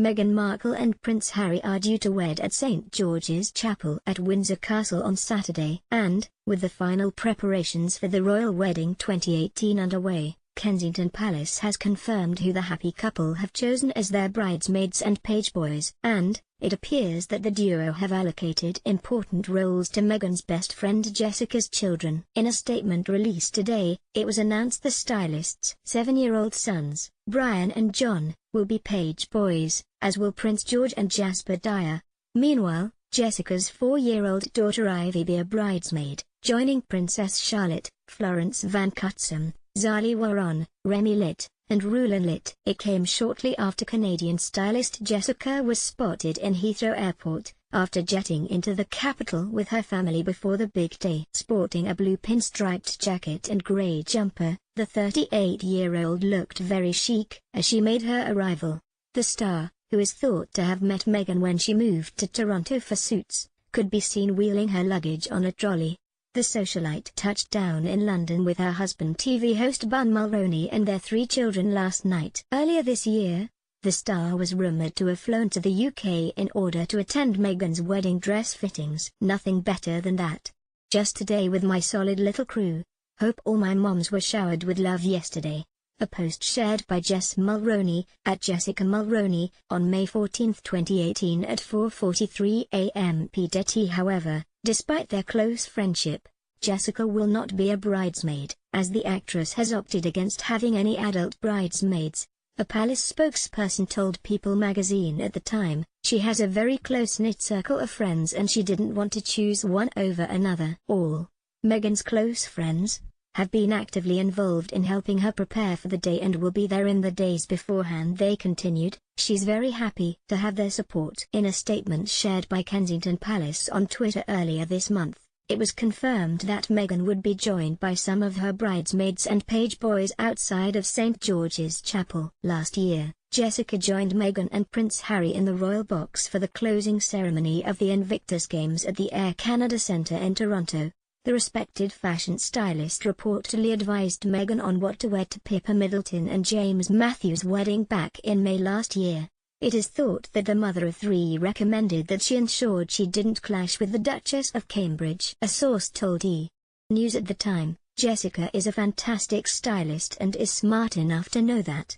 Meghan Markle and Prince Harry are due to wed at St. George's Chapel at Windsor Castle on Saturday. And, with the final preparations for the royal wedding 2018 underway, Kensington Palace has confirmed who the happy couple have chosen as their bridesmaids and page boys. And, it appears that the duo have allocated important roles to Meghan's best friend Jessica's children. In a statement released today, it was announced the stylist's 7-year-old sons, Brian and John, will be page boys, as will Prince George and Jasper Dyer. Meanwhile, Jessica's 4-year-old daughter Ivy be a bridesmaid, joining Princess Charlotte, Florence Van Cutsem, Zali Warren, Remy Litt, and Rulon Litt. It came shortly after Canadian stylist Jessica was spotted in Heathrow Airport, after jetting into the capital with her family before the big day. Sporting a blue pinstriped jacket and grey jumper, the 38-year-old looked very chic as she made her arrival. The star, who is thought to have met Meghan when she moved to Toronto for Suits, could be seen wheeling her luggage on a trolley. The socialite touched down in London with her husband TV host Bun Mulroney and their 3 children last night. Earlier this year, the star was rumoured to have flown to the UK in order to attend Meghan's wedding dress fittings. Nothing better than that. Just today with my solid little crew. Hope all my moms were showered with love yesterday. A post shared by Jess Mulroney, at Jessica Mulroney, on May 14, 2018 at 4:43 am PDT. However, despite their close friendship, Jessica will not be a bridesmaid, as the actress has opted against having any adult bridesmaids. A palace spokesperson told People magazine at the time, she has a very close-knit circle of friends and she didn't want to choose one over another. All Meghan's close friends have been actively involved in helping her prepare for the day and will be there in the days beforehand. They continued, she's very happy to have their support. In a statement shared by Kensington Palace on Twitter earlier this month, it was confirmed that Meghan would be joined by some of her bridesmaids and page boys outside of St. George's Chapel. Last year, Jessica joined Meghan and Prince Harry in the royal box for the closing ceremony of the Invictus Games at the Air Canada Centre in Toronto. The respected fashion stylist reportedly advised Meghan on what to wear to Pippa Middleton and James Matthews' wedding back in May last year. It is thought that the mother of 3 recommended that she ensured she didn't clash with the Duchess of Cambridge. A source told E! News at the time, Jessica is a fantastic stylist and is smart enough to know that.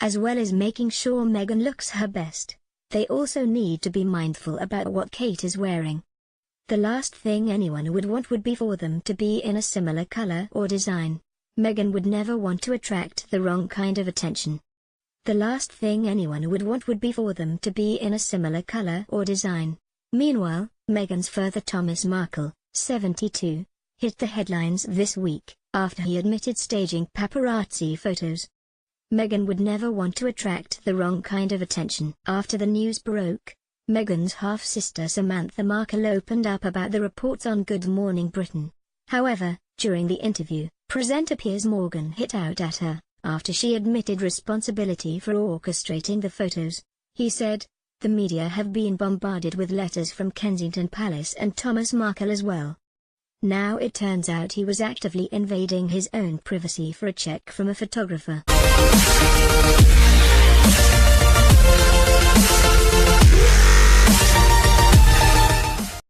As well as making sure Meghan looks her best, they also need to be mindful about what Kate is wearing. The last thing anyone would want would be for them to be in a similar color or design. Meghan would never want to attract the wrong kind of attention. The last thing anyone would want would be for them to be in a similar color or design. Meanwhile, Meghan's father Thomas Markle, 72, hit the headlines this week, after he admitted staging paparazzi photos. Meghan would never want to attract the wrong kind of attention. After the news broke, Meghan's half-sister Samantha Markle opened up about the reports on Good Morning Britain. However, during the interview, presenter Piers Morgan hit out at her, after she admitted responsibility for orchestrating the photos. He said, "The media have been bombarded with letters from Kensington Palace and Thomas Markle as well. Now it turns out he was actively invading his own privacy for a check from a photographer."